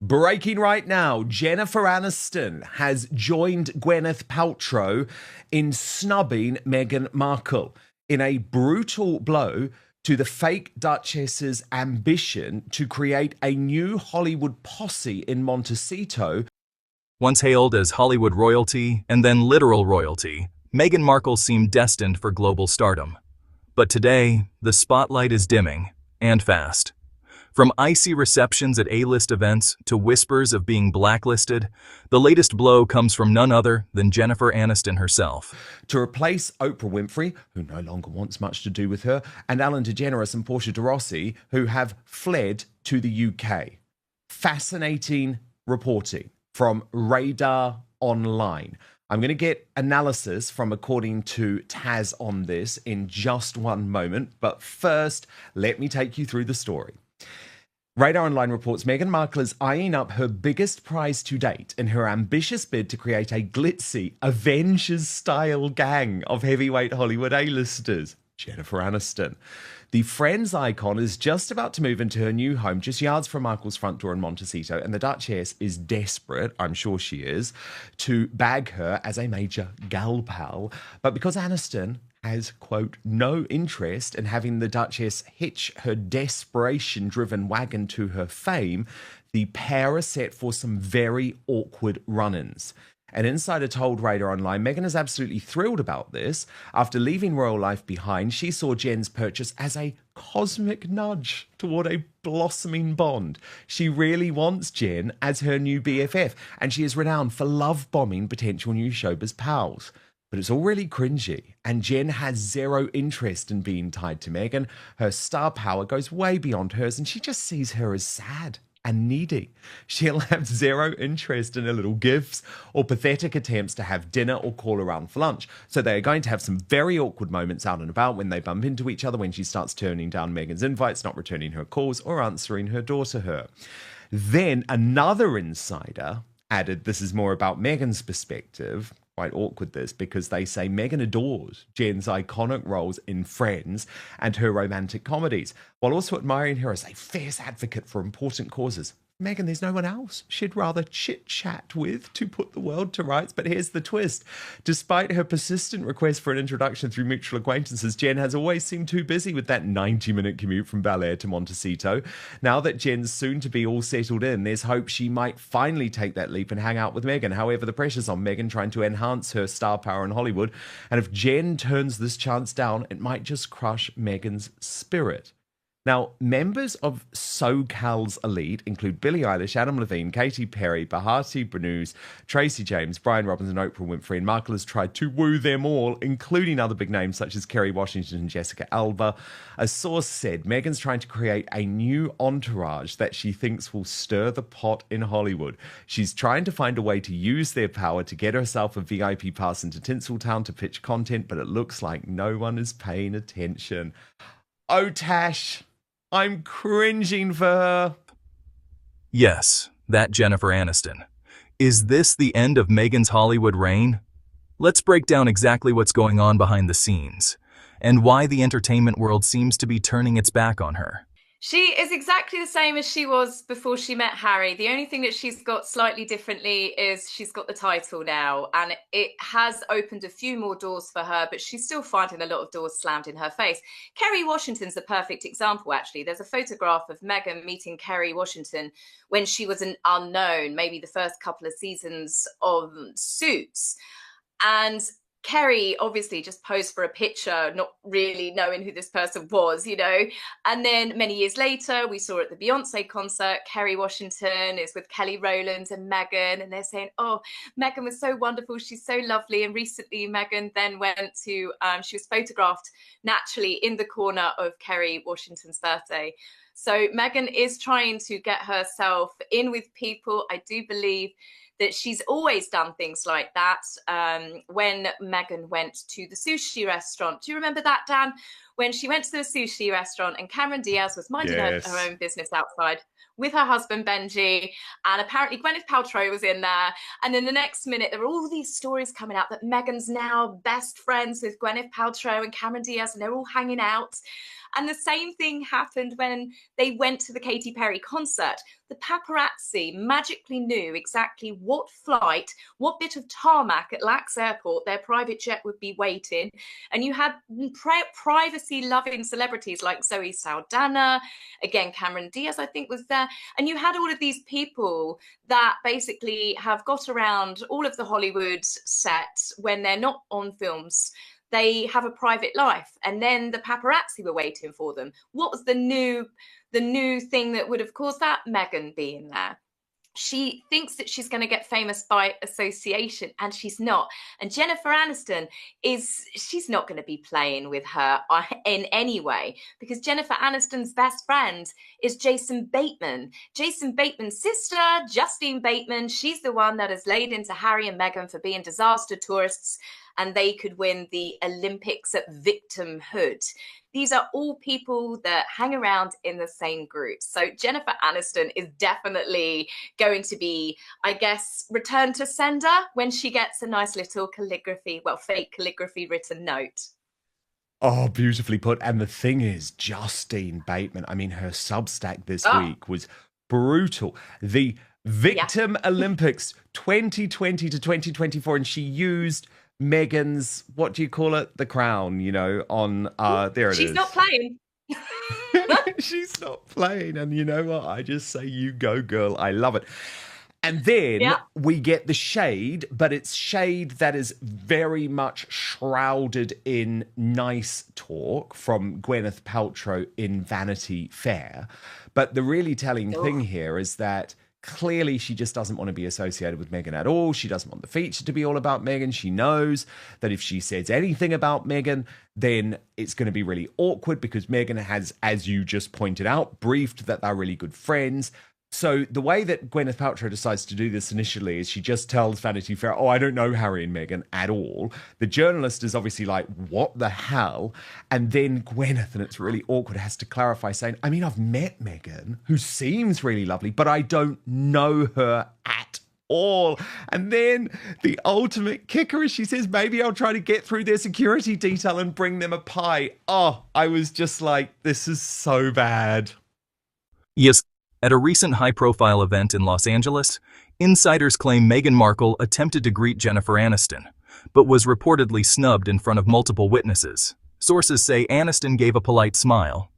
Breaking right now, Jennifer Aniston has joined Gwyneth Paltrow in snubbing Meghan Markle in a brutal blow to the fake Duchess's ambition to create a new Hollywood posse in Montecito. Once hailed as Hollywood royalty and then literal royalty, Meghan Markle seemed destined for global stardom. But today, the spotlight is dimming, and fast. From icy receptions at A-list events to whispers of being blacklisted, the latest blow comes from none other than Jennifer Aniston herself. To replace Oprah Winfrey, who no longer wants much to do with her, and Ellen DeGeneres and Portia de Rossi, who have fled to the UK. Fascinating reporting from Radar Online. I'm going to get analysis from According to Taz on this in just one moment, but first, let me take you through the story. Radar Online reports Meghan Markle is eyeing up her biggest prize to date in her ambitious bid to create a glitzy Avengers-style gang of heavyweight Hollywood A-listers. Jennifer Aniston. The Friends icon is just about to move into her new home just yards from Markle's front door in Montecito, and the Duchess is desperate, I'm sure she is, to bag her as a major gal pal. But because Aniston has, quote, no interest in having the Duchess hitch her desperation-driven wagon to her fame, the pair are set for some very awkward run-ins. An insider told Radar Online, Meghan is absolutely thrilled about this. After leaving royal life behind, she saw Jen's purchase as a cosmic nudge toward a blossoming bond. She really wants Jen as her new BFF, and she is renowned for love-bombing potential new showbiz pals. But it's all really cringy, and Jen has zero interest in being tied to Meghan. Her star power goes way beyond hers, and she just sees her as sad and needy. She'll have zero interest in her little gifts or pathetic attempts to have dinner or call around for lunch. So they are going to have some very awkward moments out and about when they bump into each other, when she starts turning down Meghan's invites, not returning her calls, or answering her door to her. Then another insider added, this is more about Meghan's perspective. Quite awkward this, because they say Meghan adores Jen's iconic roles in Friends and her romantic comedies, while also admiring her as a fierce advocate for important causes. Meghan, there's no one else she'd rather chit-chat with to put the world to rights. But here's the twist. Despite her persistent request for an introduction through mutual acquaintances, Jen has always seemed too busy with that 90-minute commute from Bel Air to Montecito. Now that Jen's soon to be all settled in, there's hope she might finally take that leap and hang out with Meghan. However, the pressure's on Meghan trying to enhance her star power in Hollywood. And if Jen turns this chance down, it might just crush Meghan's spirit. Now, members of SoCal's elite include Billie Eilish, Adam Levine, Katy Perry, Bahati Banus, Tracy James, Brian Robbins, and Oprah Winfrey. And Markle has tried to woo them all, including other big names such as Kerry Washington and Jessica Alba. A source said Meghan's trying to create a new entourage that she thinks will stir the pot in Hollywood. She's trying to find a way to use their power to get herself a VIP pass into Tinseltown to pitch content, but it looks like no one is paying attention. Oh, Tash, I'm cringing for her. Yes, that Jennifer Aniston. Is this the end of Meghan's Hollywood reign? Let's break down exactly what's going on behind the scenes, and why the entertainment world seems to be turning its back on her. She is exactly the same as she was before she met Harry. The only thing that she's got slightly differently is she's got the title now, and it has opened a few more doors for her, but she's still finding a lot of doors slammed in her face. Kerry Washington's the perfect example, actually. There's a photograph of Meghan meeting Kerry Washington when she was an unknown, maybe the first couple of seasons of Suits. And Kerry obviously just posed for a picture, not really knowing who this person was, you know. And then many years later, we saw at the Beyonce concert, Kerry Washington is with Kelly Rowland and Meghan, and they're saying, oh, Meghan was so wonderful, she's so lovely. And recently, Meghan then went to, she was photographed naturally in the corner of Kerry Washington's birthday. So Meghan is trying to get herself in with people. I do believe that she's always done things like that. When Meghan went to the sushi restaurant, do you remember that, Dan? When she went to the sushi restaurant and Cameron Diaz was minding her own business outside with her husband Benji, and apparently Gwyneth Paltrow was in there. And then the next minute, there were all these stories coming out that Meghan's now best friends with Gwyneth Paltrow and Cameron Diaz, and they're all hanging out. And the same thing happened when they went to the Katy Perry concert. the paparazzi magically knew exactly what flight, what bit of tarmac at LAX airport their private jet would be waiting. And you had privacy-loving celebrities like Zoe Saldana, again, Cameron Diaz, I think, was there. And you had all of these people that basically have got around all of the Hollywood sets when they're not on films. They have a private life, and then the paparazzi were waiting for them. What was the new thing that would have caused that? Meghan being there. She thinks that she's going to get famous by association, and she's not. And Jennifer Aniston she's not going to be playing with her in any way, because Jennifer Aniston's best friend is Jason Bateman. Jason Bateman's sister, Justine Bateman, she's the one that has laid into Harry and Meghan for being disaster tourists, and they could win the Olympics at victimhood. These are all people that hang around in the same group. So Jennifer Aniston is definitely going to be, I guess, return to sender when she gets a nice little fake calligraphy written note. Oh, beautifully put. And the thing is, Justine Bateman, I mean, her Substack this week was brutal. The Victim Olympics 2020 to 2024, and she used Meghan's, what do you call it? The crown, on, there it is. She's not playing. She's not playing. And you know what? I just say, you go, girl. I love it. And then we get the shade, but it's shade that is very much shrouded in nice talk from Gwyneth Paltrow in Vanity Fair. But the really telling thing here is that clearly she just doesn't want to be associated with Meghan at all. She doesn't want the feature to be all about Meghan. She knows that if she says anything about Meghan, then it's going to be really awkward, because Meghan has, as you just pointed out, briefed that they're really good friends. So the way that Gwyneth Paltrow decides to do this initially is she just tells Vanity Fair, I don't know Harry and Meghan at all. The journalist is obviously like, what the hell? And then Gwyneth, and it's really awkward, has to clarify saying, I mean, I've met Meghan, who seems really lovely, but I don't know her at all. And then the ultimate kicker is she says, maybe I'll try to get through their security detail and bring them a pie. Oh, I was just like, this is so bad. Yes. At a recent high-profile event in Los Angeles, insiders claim Meghan Markle attempted to greet Jennifer Aniston, but was reportedly snubbed in front of multiple witnesses. Sources say Aniston gave a polite smile.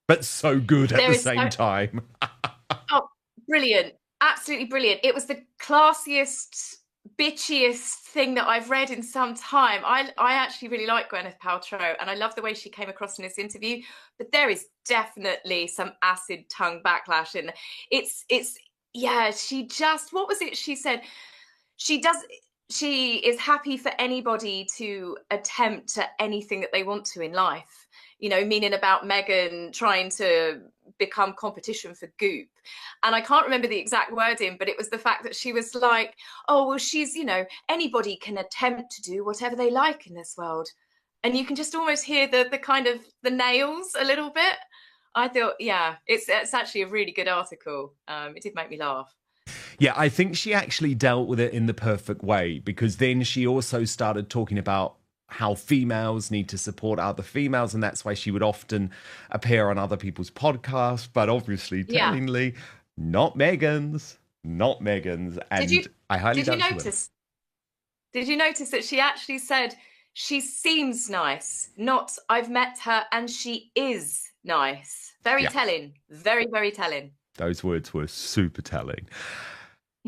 But so good at the same time. Oh, brilliant. Absolutely brilliant. It was the classiest, bitchiest thing that I've read in some time. I actually really like Gwyneth Paltrow, and I love the way she came across in this interview, but there is definitely some acid tongue backlash, and she just, what was it she said? She is happy for anybody to attempt at anything that they want to in life, meaning about Meghan trying to become competition for Goop. And I can't remember the exact wording, but it was the fact that she was like, oh, well, she's, anybody can attempt to do whatever they like in this world. And you can just almost hear the kind of the nails a little bit. I thought, it's actually a really good article. It did make me laugh. Yeah, I think she actually dealt with it in the perfect way, because then she also started talking about how females need to support other females, and that's why she would often appear on other people's podcasts, but obviously, tellingly, not Meghan's. And I highly doubt she will. Did you notice that she actually said, she seems nice, not I've met her and she is nice? Very telling. Very, very telling. Those words were super telling.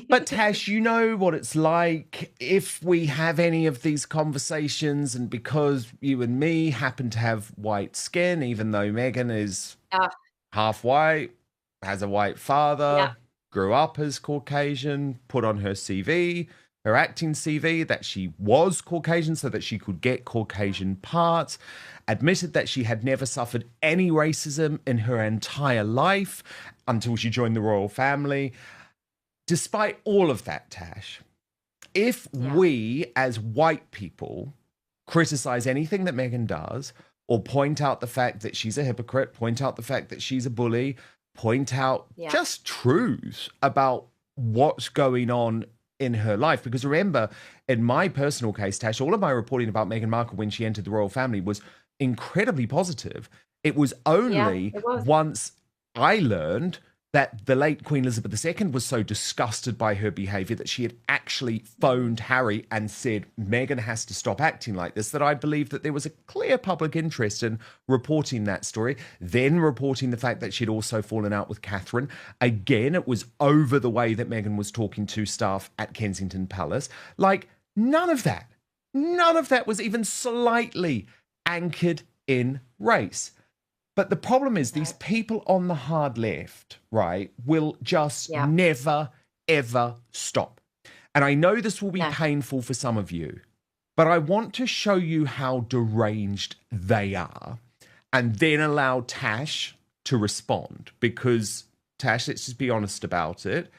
But Tash, you know what it's like if we have any of these conversations, and because you and me happen to have white skin, even though Meghan is half white, has a white father, grew up as Caucasian, put on her CV, her acting CV, that she was Caucasian so that she could get Caucasian parts, admitted that she had never suffered any racism in her entire life until she joined the royal family. Despite all of that, Tash, if we as white people criticize anything that Meghan does, or point out the fact that she's a hypocrite, point out the fact that she's a bully, point out just truths about what's going on in her life. Because remember, in my personal case, Tash, all of my reporting about Meghan Markle when she entered the royal family was incredibly positive. It was only once I learned that the late Queen Elizabeth II was so disgusted by her behaviour that she had actually phoned Harry and said, Meghan has to stop acting like this, that I believe that there was a clear public interest in reporting that story, then reporting the fact that she'd also fallen out with Catherine. Again, it was over the way that Meghan was talking to staff at Kensington Palace. Like, none of that was even slightly anchored in race. But the problem is these people on the hard left, right, will just never, ever stop. And I know this will be painful for some of you, but I want to show you how deranged they are and then allow Tash to respond. Because, Tash, let's just be honest about it.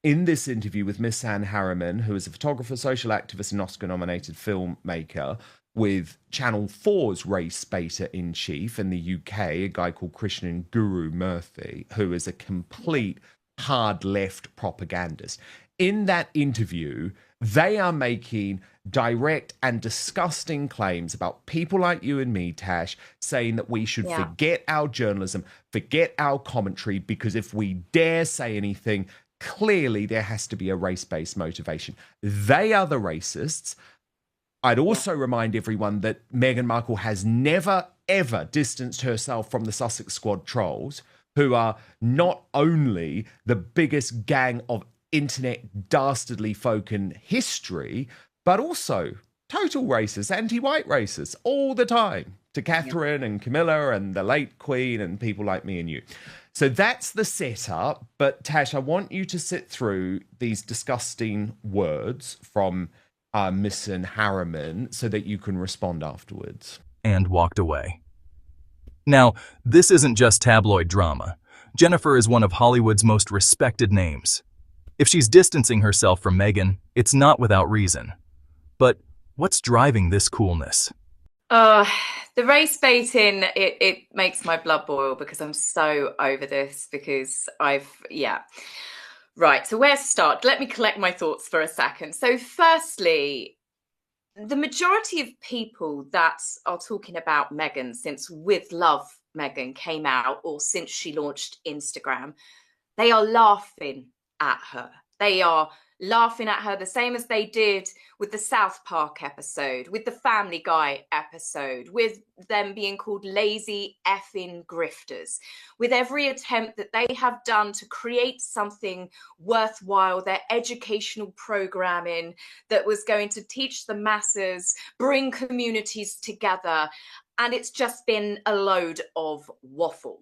In this interview with Miss Anne Harriman, who is a photographer, social activist and Oscar-nominated filmmaker, with Channel 4's race beta-in-chief in the UK, a guy called Krishnan Guru Murthy, who is a complete hard left propagandist. In that interview, they are making direct and disgusting claims about people like you and me, Tash, saying that we should forget our journalism, forget our commentary, because if we dare say anything, clearly there has to be a race-based motivation. They are the racists. I'd also remind everyone that Meghan Markle has never, ever distanced herself from the Sussex Squad trolls, who are not only the biggest gang of internet dastardly folk in history, but also total racists, anti-white racists, all the time, to Catherine and Camilla and the late Queen and people like me and you. So that's the setup. But Tash, I want you to sit through these disgusting words from Miss Anne Harriman so that you can respond afterwards. And walked away. Now, this isn't just tabloid drama. Jennifer is one of Hollywood's most respected names. If she's distancing herself from Meghan, it's not without reason. But what's driving this coolness? The race baiting, it makes my blood boil because I'm so over this because Right, so where to start? Let me collect my thoughts for a second. So firstly, the majority of people that are talking about Meghan since With Love Meghan came out or since she launched Instagram, they are laughing at her. They are laughing at her the same as they did with the South Park episode, with the Family Guy episode, with them being called lazy effing grifters, with every attempt that they have done to create something worthwhile, their educational programming that was going to teach the masses, bring communities together. And it's just been a load of waffle.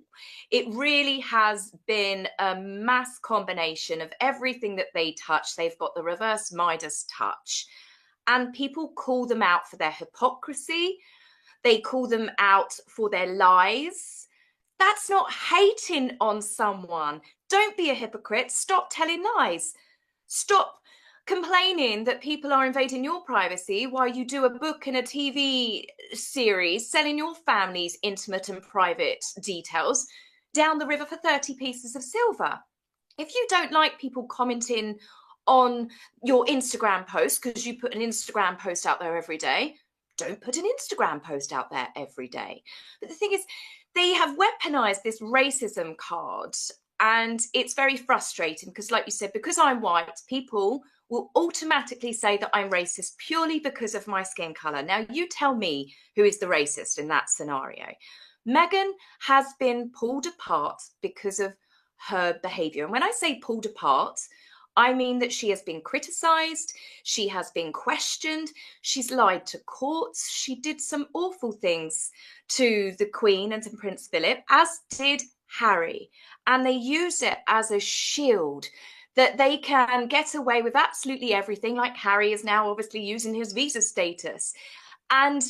It really has been a mass combination of everything that they touch. They've got the reverse Midas touch. And people call them out for their hypocrisy. They call them out for their lies. That's not hating on someone. Don't be a hypocrite. Stop telling lies. Stop complaining that people are invading your privacy while you do a book and a TV series selling your family's intimate and private details down the river for 30 pieces of silver. If you don't like people commenting on your Instagram post because you put an Instagram post out there every day, don't put an Instagram post out there every day. But the thing is, they have weaponized this racism card, and it's very frustrating because, like you said, because I'm white, people will automatically say that I'm racist purely because of my skin color. Now, you tell me who is the racist in that scenario. Meghan has been pulled apart because of her behavior. And when I say pulled apart, I mean that she has been criticized, she has been questioned, she's lied to courts, she did some awful things to the Queen and to Prince Philip, as did Harry. And they use it as a shield that they can get away with absolutely everything, like Harry is now obviously using his visa status. And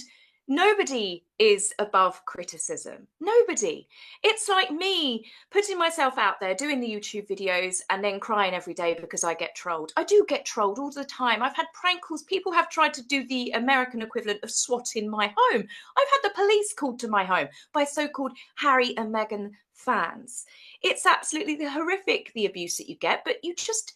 nobody is above criticism. Nobody. It's like me putting myself out there, doing the YouTube videos and then crying every day because I get trolled. I do get trolled all the time. I've had prank calls. People have tried to do the American equivalent of SWAT in my home. I've had the police called to my home by so-called Harry and Meghan fans. It's absolutely horrific, the abuse that you get, but you just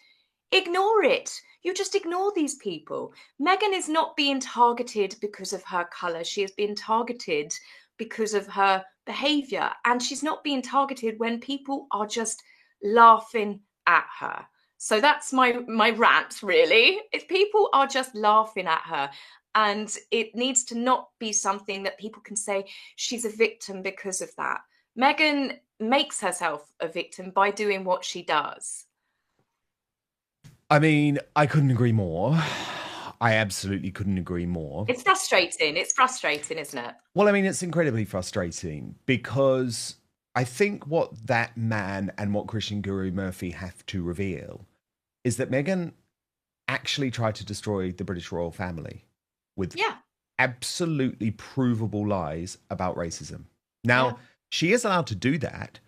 ignore it. You just ignore these people. Meghan is not being targeted because of her colour. She is being targeted because of her behaviour. And she's not being targeted when people are just laughing at her. So that's my rant, really. If people are just laughing at her, and it needs to not be something that people can say she's a victim because of that. Meghan makes herself a victim by doing what she does. I mean, I couldn't agree more. I absolutely couldn't agree more. It's frustrating. It's frustrating, isn't it? Well, I mean, it's incredibly frustrating because I think what that man and what Christian Guru Murphy have to reveal is that Meghan actually tried to destroy the British royal family with absolutely provable lies about racism. Now, she is allowed to do that,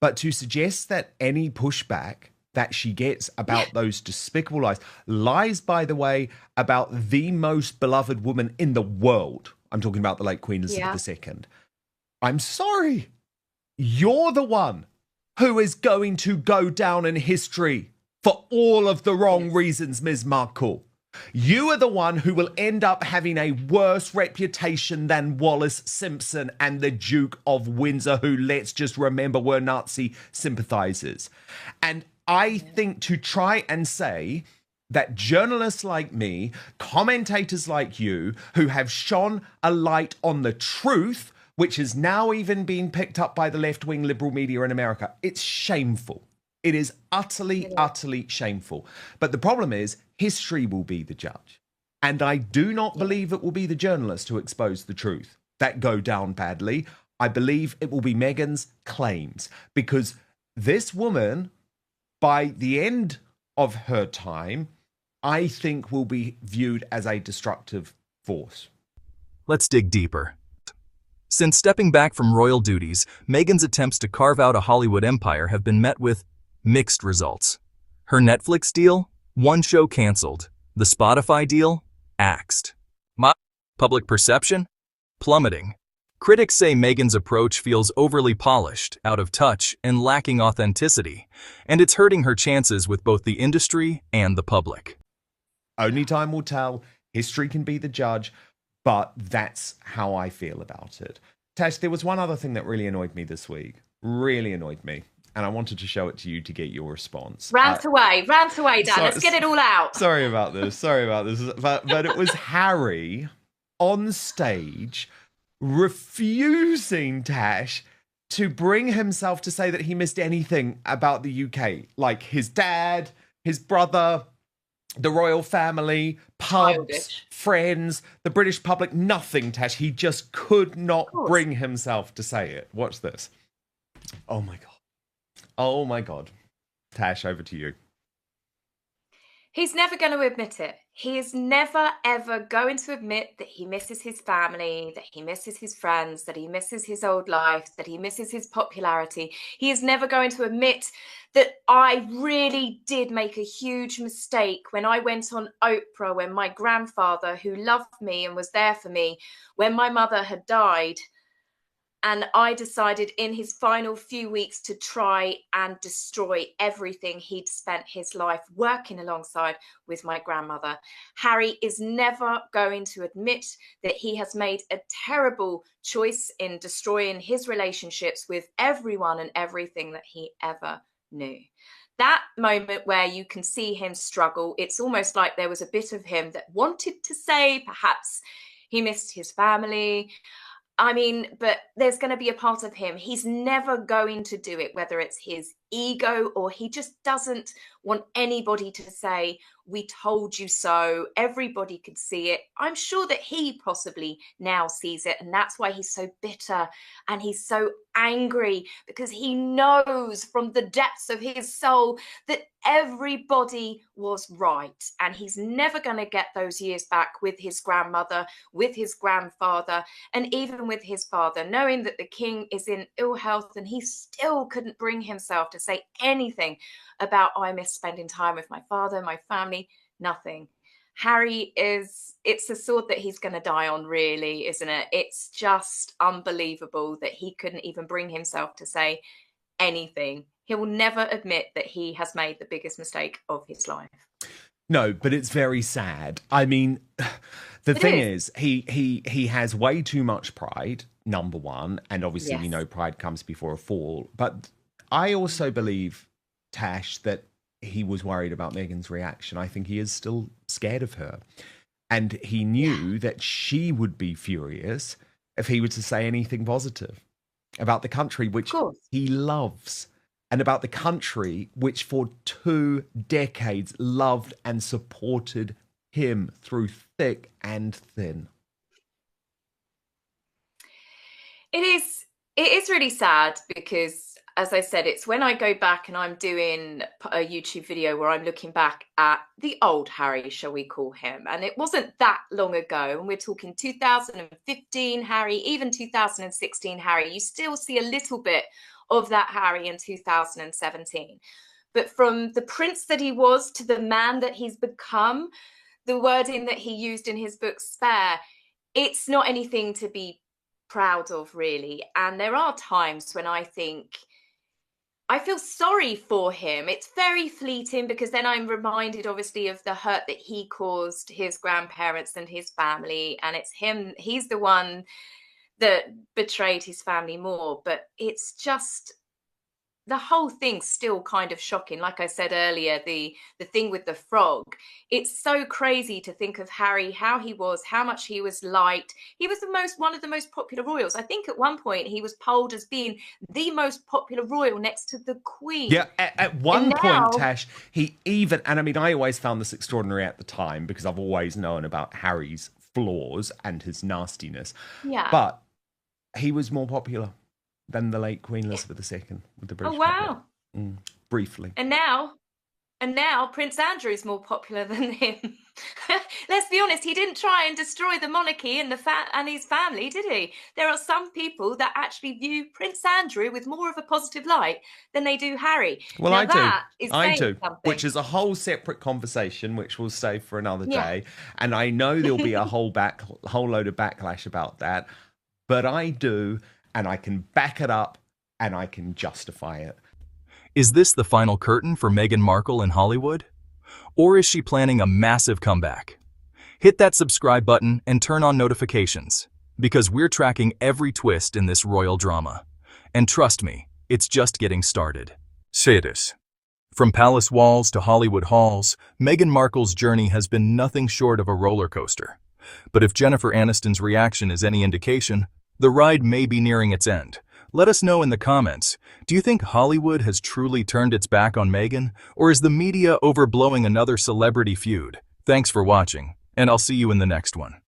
but to suggest that any pushback that she gets about those despicable lies, by the way, about the most beloved woman in the world, I'm talking about the late Queen Elizabeth II, I'm sorry, you're the one who is going to go down in history for all of the wrong reasons, Ms. Markle. You are the one who will end up having a worse reputation than Wallace Simpson and the Duke of Windsor, who, let's just remember, were Nazi sympathizers. And I think to try and say that journalists like me, commentators like you, who have shone a light on the truth, which is now even being picked up by the left-wing liberal media in America, it's shameful. It is utterly, utterly shameful. But the problem is, history will be the judge. And I do not believe it will be the journalists who expose the truth that go down badly. I believe it will be Meghan's claims. Because this woman, by the end of her time, I think will be viewed as a destructive force. Let's dig deeper. Since stepping back from royal duties, Meghan's attempts to carve out a Hollywood empire have been met with mixed results. Her Netflix deal? One show canceled. The Spotify deal? Axed. Public perception? Plummeting. Critics say Meghan's approach feels overly polished, out of touch, and lacking authenticity, and it's hurting her chances with both the industry and the public. Only time will tell. History can be the judge, but that's how I feel about it. Tash, there was one other thing that really annoyed me this week. Really annoyed me. And I wanted to show it to you to get your response. Rant away, Dan. Let's get it all out. Sorry about this. But it was Harry on stage refusing, Tash, to bring himself to say that he missed anything about the UK. Like his dad, his brother, the royal family, pubs, friends, the British public, nothing, Tash. He just could not bring himself to say it. Watch this. Oh my God. Oh my God. Tash, over to you. He's never going to admit it. He is never, ever going to admit that he misses his family, that he misses his friends, that he misses his old life, that he misses his popularity. He is never going to admit that I really did make a huge mistake when I went on Oprah, when my grandfather, who loved me and was there for me, when my mother had died. And I decided in his final few weeks to try and destroy everything he'd spent his life working alongside with my grandmother. Harry is never going to admit that he has made a terrible choice in destroying his relationships with everyone and everything that he ever knew. That moment where you can see him struggle, it's almost like there was a bit of him that wanted to say perhaps he missed his family. I mean, but there's going to be a part of him. He's never going to do it, whether it's his ego or he just doesn't want anybody to say, we told you so. Everybody could see it. I'm sure that he possibly now sees it. And that's why he's so bitter and he's so angry, because he knows from the depths of his soul that everybody was right. And he's never going to get those years back with his grandmother, with his grandfather, and even with his father, knowing that the king is in ill health and he still couldn't bring himself to say anything about, oh, I miss spending time with my father, my family, nothing. Harry it's a sword that he's going to die on, really, isn't it? It's just unbelievable that he couldn't even bring himself to say anything. He will never admit that he has made the biggest mistake of his life. No, but it's very sad. I mean, the thing is, he has way too much pride, number one, and obviously we know pride comes before a fall. But I also believe Tash, that he was worried about Meghan's reaction. I think he is still scared of her. And he knew that she would be furious if he were to say anything positive about the country, which he loves, and about the country which for 2 decades loved and supported him through thick and thin. It is really sad because, as I said, it's when I go back and I'm doing a YouTube video where I'm looking back at the old Harry, shall we call him, and it wasn't that long ago, and we're talking 2015 Harry, even 2016 Harry. You still see a little bit of that Harry in 2017. But from the prince that he was to the man that he's become, the wording that he used in his book Spare, it's not anything to be proud of, really. And there are times when I think I feel sorry for him. It's very fleeting because then I'm reminded, obviously, of the hurt that he caused his grandparents and his family. And it's him, he's the one that betrayed his family more. But it's just, the whole thing's still kind of shocking. Like I said earlier, the thing with the frog, it's so crazy to think of Harry, how he was, how much he was liked. He was one of the most popular royals. I think at one point he was polled as being the most popular royal next to the Queen. Yeah, at one point, Tash, he even, and I mean, I always found this extraordinary at the time because I've always known about Harry's flaws and his nastiness. Yeah. But he was more popular than the late Queen Elizabeth II with the British public. Briefly. And now Prince Andrew's more popular than him. Let's be honest, he didn't try and destroy the monarchy and his family, did he? There are some people that actually view Prince Andrew with more of a positive light than they do Harry. Well, now, I do, which is a whole separate conversation, which we'll save for another day. And I know there'll be a whole load of backlash about that, but I do. And I can back it up and I can justify it. Is this the final curtain for Meghan Markle in Hollywood? Or is she planning a massive comeback? Hit that subscribe button and turn on notifications, because we're tracking every twist in this royal drama. And trust me, it's just getting started. Say this. From palace walls to Hollywood halls, Meghan Markle's journey has been nothing short of a roller coaster. But if Jennifer Aniston's reaction is any indication, the ride may be nearing its end. Let us know in the comments. Do you think Hollywood has truly turned its back on Meghan, or is the media overblowing another celebrity feud? Thanks for watching, and I'll see you in the next one.